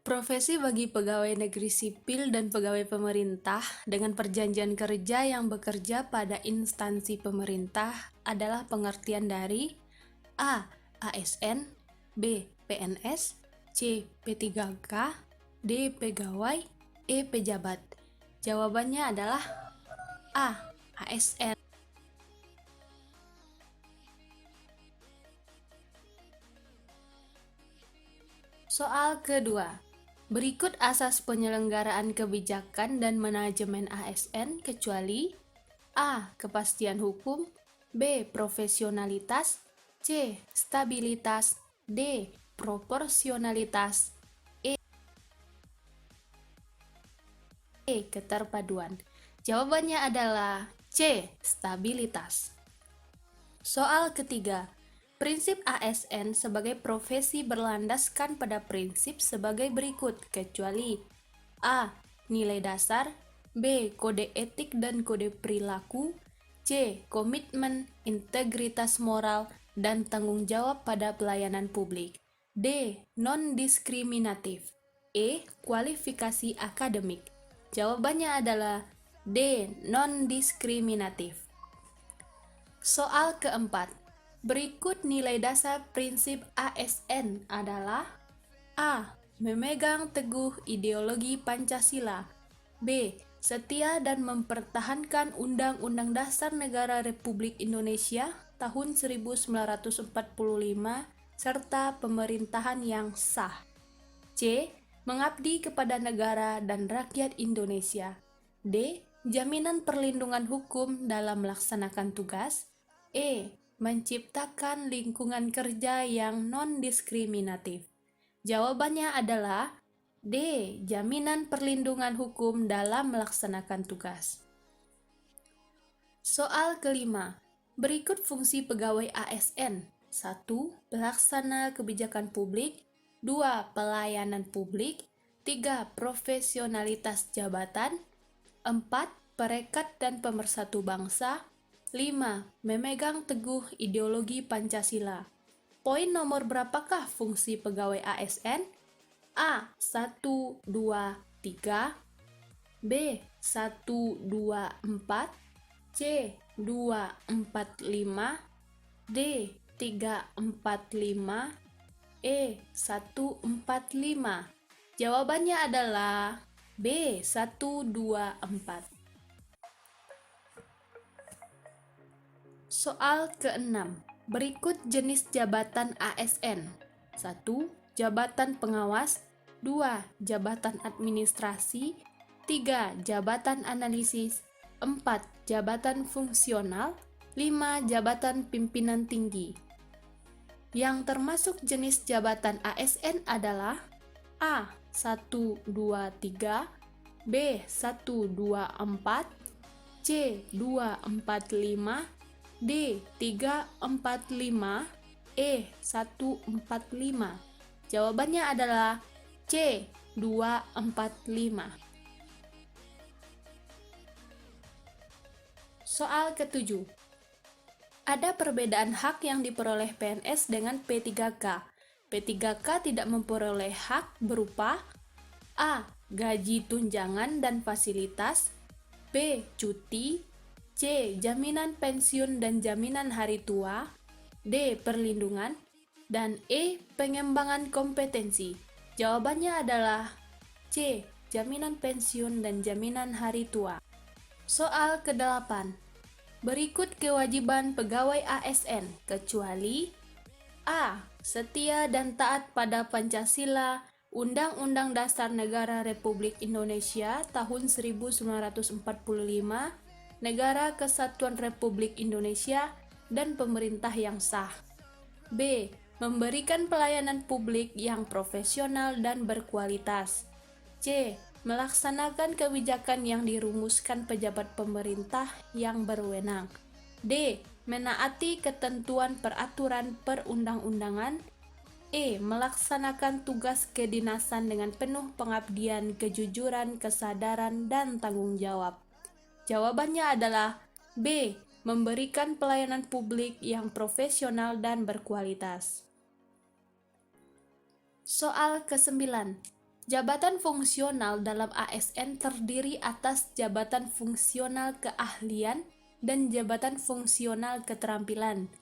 Profesi bagi pegawai negeri sipil dan pegawai pemerintah dengan perjanjian kerja yang bekerja pada instansi pemerintah adalah pengertian dari A. ASN, B. PNS, C. P3K, D. Pegawai, E. Pejabat. Jawabannya adalah A. ASN. Soal kedua. Berikut asas penyelenggaraan kebijakan dan manajemen ASN kecuali A. Kepastian hukum, B. Profesionalitas, C. Stabilitas, D. Proporsionalitas, E. Keterpaduan. Jawabannya adalah C. Stabilitas. Soal ketiga. Prinsip ASN sebagai profesi berlandaskan pada prinsip sebagai berikut, kecuali A. Nilai dasar, B. Kode etik dan kode perilaku, C. Komitmen, integritas moral, dan tanggung jawab pada pelayanan publik, D. Non-diskriminatif, E. Kualifikasi akademik. Jawabannya adalah D. Non-diskriminatif. Soal keempat. Berikut nilai dasar prinsip ASN adalah A. Memegang teguh ideologi Pancasila, B. Setia dan mempertahankan Undang-Undang Dasar Negara Republik Indonesia tahun 1945 serta pemerintahan yang sah, C. Mengabdi kepada negara dan rakyat Indonesia, D. Jaminan perlindungan hukum dalam melaksanakan tugas, E. Menciptakan lingkungan kerja yang non-diskriminatif. Jawabannya adalah D. Jaminan perlindungan hukum dalam melaksanakan tugas. Soal kelima. Berikut fungsi pegawai ASN. 1. Pelaksana kebijakan publik, 2. Pelayanan publik, 3. Profesionalitas jabatan, 4. Perekat dan pemersatu bangsa, 5. Memegang teguh ideologi Pancasila. Poin nomor berapakah fungsi pegawai ASN? A. 1, 2, 3, B. 1, 2, 4, C. 2, 4, 5, D. 3, 4, 5, E. 1, 4, 5. Jawabannya adalah B. 1, 2, 4. Soal ke-6. Berikut jenis jabatan ASN. 1. Jabatan pengawas, 2. Jabatan administrasi, 3. Jabatan analisis, 4. Jabatan fungsional, 5. Jabatan pimpinan tinggi. Yang termasuk jenis jabatan ASN adalah A. 1, 2, 3, B. 1, 2, 4, C. 2, 4, 5, D. 3, 4, 5, E. 1, 4, 5. Jawabannya adalah C. 2, 4, 5. Soal ke-7. Ada perbedaan hak yang diperoleh PNS dengan P3K. P3K tidak memperoleh hak berupa A. Gaji tunjangan dan fasilitas, B. Cuti, C. Jaminan pensiun dan jaminan hari tua, D. Perlindungan, dan E. Pengembangan kompetensi. Jawabannya adalah C. Jaminan pensiun dan jaminan hari tua. Soal ke-8. Berikut kewajiban pegawai ASN kecuali A. Setia dan taat pada Pancasila, Undang-Undang Dasar Negara Republik Indonesia tahun 1945, Negara Kesatuan Republik Indonesia, dan pemerintah yang sah. B. Memberikan pelayanan publik yang profesional dan berkualitas. C. Melaksanakan kebijakan yang dirumuskan pejabat pemerintah yang berwenang. D. Menaati ketentuan peraturan perundang-undangan. E. Melaksanakan tugas kedinasan dengan penuh pengabdian, kejujuran, kesadaran, dan tanggung jawab. Jawabannya adalah B. Memberikan pelayanan publik yang profesional dan berkualitas. Soal ke-9. Jabatan fungsional dalam ASN terdiri atas jabatan fungsional keahlian dan jabatan fungsional keterampilan.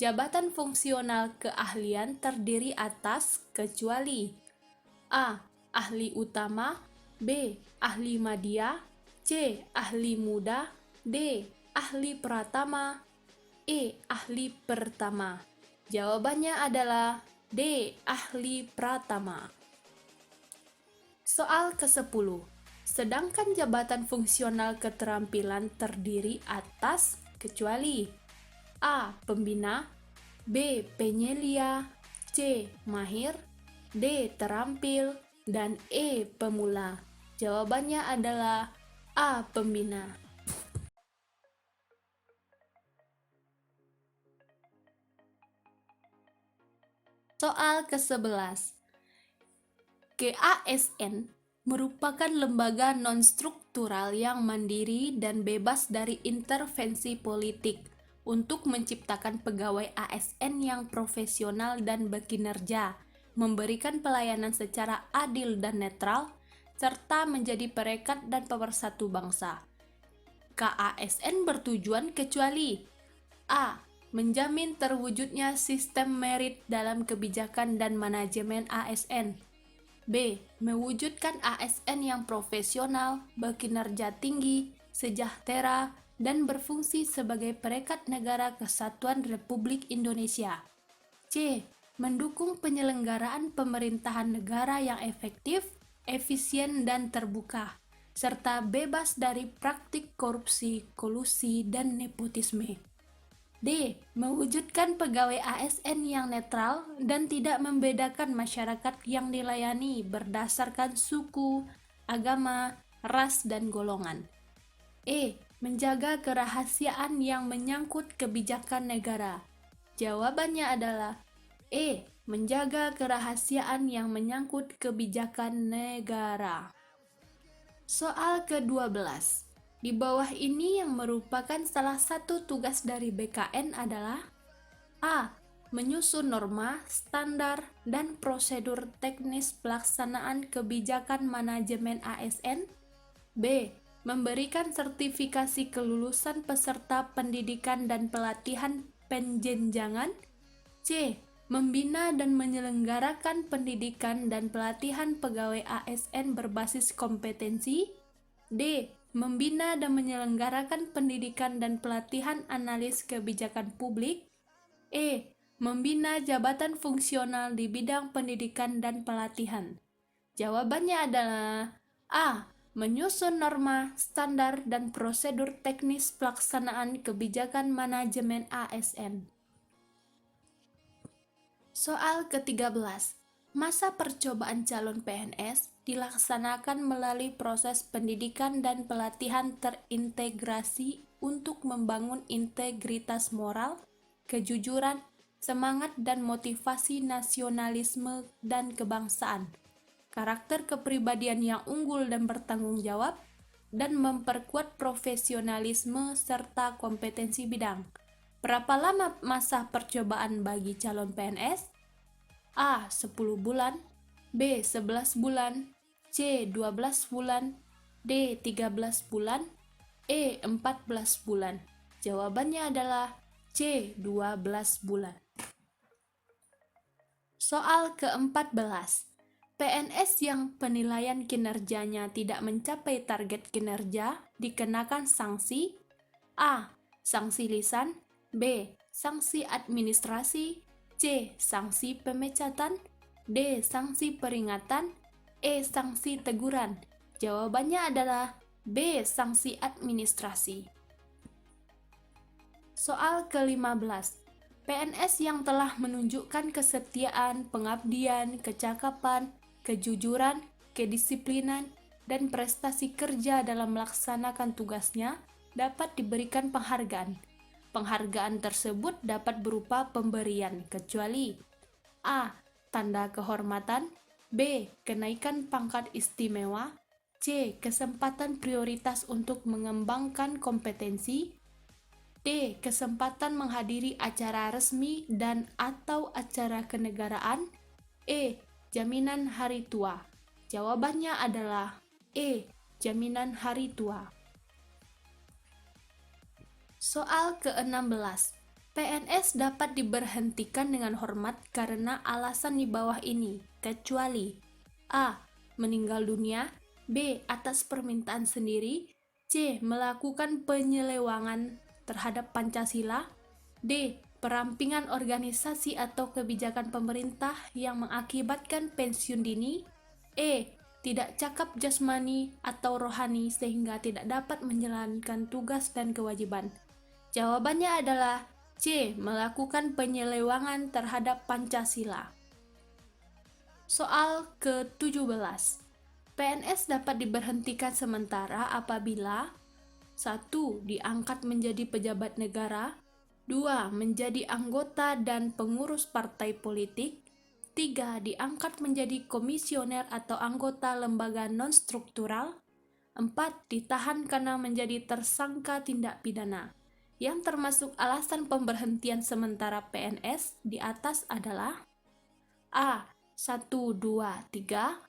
Jabatan fungsional keahlian terdiri atas kecuali A. Ahli utama, B. Ahli madya, C. Ahli muda, D. Ahli pratama, E. Ahli pertama. Jawabannya adalah D. Ahli pratama. Soal ke-10. Sedangkan jabatan fungsional keterampilan terdiri atas kecuali A. Pembina, B. Penyelia, C. Mahir, D. Terampil, dan E. Pemula. Jawabannya adalah A. Pembina. Soal ke-11. KASN merupakan lembaga non-struktural yang mandiri dan bebas dari intervensi politik untuk menciptakan pegawai ASN yang profesional dan berkinerja, memberikan pelayanan secara adil dan netral, serta menjadi perekat dan pemersatu bangsa. KASN bertujuan kecuali A. Menjamin terwujudnya sistem merit dalam kebijakan dan manajemen ASN. B. Mewujudkan ASN yang profesional, berkinerja tinggi, sejahtera, dan berfungsi sebagai perekat negara kesatuan Republik Indonesia. C. Mendukung penyelenggaraan pemerintahan negara yang efektif, efisien, dan terbuka, serta bebas dari praktik korupsi, kolusi, dan nepotisme. D. Mewujudkan pegawai ASN yang netral dan tidak membedakan masyarakat yang dilayani berdasarkan suku, agama, ras, dan golongan. E. Menjaga kerahasiaan yang menyangkut kebijakan negara. Jawabannya adalah E. Menjaga kerahasiaan yang menyangkut kebijakan negara. Soal ke-12. Di bawah ini yang merupakan salah satu tugas dari BKN adalah A. Menyusun norma, standar, dan prosedur teknis pelaksanaan kebijakan manajemen ASN. B. Memberikan sertifikasi kelulusan peserta pendidikan dan pelatihan penjenjangan. C. Membina dan menyelenggarakan pendidikan dan pelatihan pegawai ASN berbasis kompetensi. D. Membina dan menyelenggarakan pendidikan dan pelatihan analis kebijakan publik. E. Membina jabatan fungsional di bidang pendidikan dan pelatihan. Jawabannya adalah A. Menyusun norma, standar, dan prosedur teknis pelaksanaan kebijakan manajemen ASN. Soal ke-13. Masa percobaan calon PNS dilaksanakan melalui proses pendidikan dan pelatihan terintegrasi untuk membangun integritas moral, kejujuran, semangat dan motivasi nasionalisme dan kebangsaan, karakter kepribadian yang unggul dan bertanggung jawab, dan memperkuat profesionalisme serta kompetensi bidang. Berapa lama masa percobaan bagi calon PNS? A. 10 bulan, B. 11 bulan, C. 12 bulan, D. 13 bulan, E. 14 bulan. Jawabannya adalah C. 12 bulan. Soal ke-14. PNS yang penilaian kinerjanya tidak mencapai target kinerja dikenakan sanksi A. Sanksi lisan, B. Sanksi administrasi, C. Sanksi pemecatan, D. Sanksi peringatan, E. Sanksi teguran. Jawabannya adalah B. Sanksi administrasi. Soal ke-15. PNS yang telah menunjukkan kesetiaan, pengabdian, kecakapan, kejujuran, kedisiplinan, dan prestasi kerja dalam melaksanakan tugasnya dapat diberikan penghargaan. Penghargaan tersebut dapat berupa pemberian kecuali A. Tanda kehormatan, B. Kenaikan pangkat istimewa, C. Kesempatan prioritas untuk mengembangkan kompetensi, D. Kesempatan menghadiri acara resmi dan atau acara kenegaraan, E. Jaminan hari tua. Jawabannya adalah E. Jaminan hari tua. Soal ke-16. PNS dapat diberhentikan dengan hormat karena alasan di bawah ini, kecuali A. Meninggal dunia, B. Atas permintaan sendiri, C. Melakukan penyelewangan terhadap Pancasila, D. Perampingan organisasi atau kebijakan pemerintah yang mengakibatkan pensiun dini, E. Tidak cakap jasmani atau rohani sehingga tidak dapat menjalankan tugas dan kewajiban. Jawabannya adalah C. Melakukan penyelewangan terhadap Pancasila. Soal ke-17. PNS dapat diberhentikan sementara apabila 1. Diangkat menjadi pejabat negara, 2. Menjadi anggota dan pengurus partai politik, 3. Diangkat menjadi komisioner atau anggota lembaga non-struktural, 4. Ditahan karena menjadi tersangka tindak pidana. Yang termasuk alasan pemberhentian sementara PNS di atas adalah A. 1, 2, 3,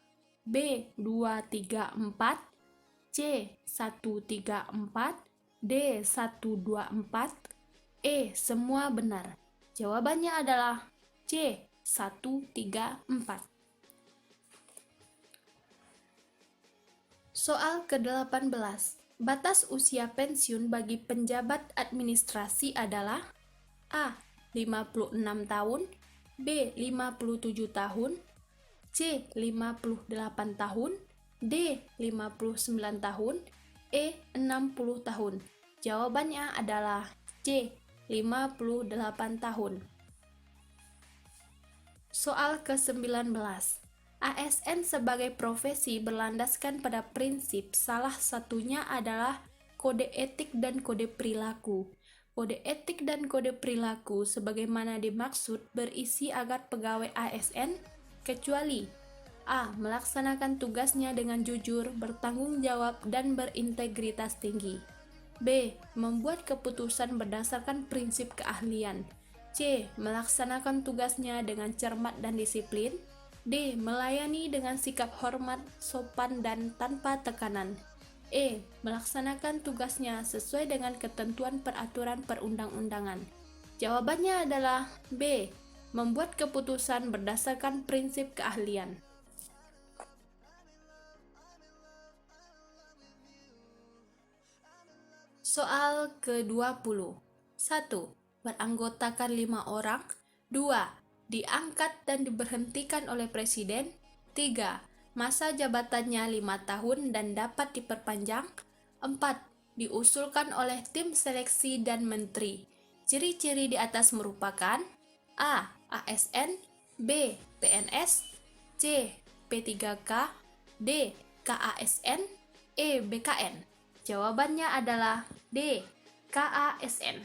B. 2, 3, 4, C. 1, 3, 4, D. 1, 2, 4, E. Semua benar. Jawabannya adalah C. 1, 3, 4. Soal ke-18. Batas usia pensiun bagi penjabat administrasi adalah A. 56 tahun, B. 57 tahun, C. 58 tahun, D. 59 tahun, E. 60 tahun. Jawabannya adalah C. 58 tahun. Soal ke-19. ASN sebagai profesi berlandaskan pada prinsip salah satunya adalah kode etik dan kode perilaku. Kode etik dan kode perilaku sebagaimana dimaksud berisi agar pegawai ASN kecuali A. Melaksanakan tugasnya dengan jujur, bertanggung jawab, dan berintegritas tinggi, B. Membuat keputusan berdasarkan prinsip keahlian, C. Melaksanakan tugasnya dengan cermat dan disiplin, D. Melayani dengan sikap hormat, sopan, dan tanpa tekanan, E. Melaksanakan tugasnya sesuai dengan ketentuan peraturan perundang-undangan. Jawabannya adalah B. Membuat keputusan berdasarkan prinsip keahlian. Soal ke-20. 1. Beranggotakan 5 orang. 2. Diangkat dan diberhentikan oleh Presiden. 3. Masa jabatannya 5 tahun dan dapat diperpanjang. 4. Diusulkan oleh tim seleksi dan menteri. Ciri-ciri di atas merupakan A. ASN, B. PNS, C. P3K, D. KASN, E. BKN. Jawabannya adalah D. KASN.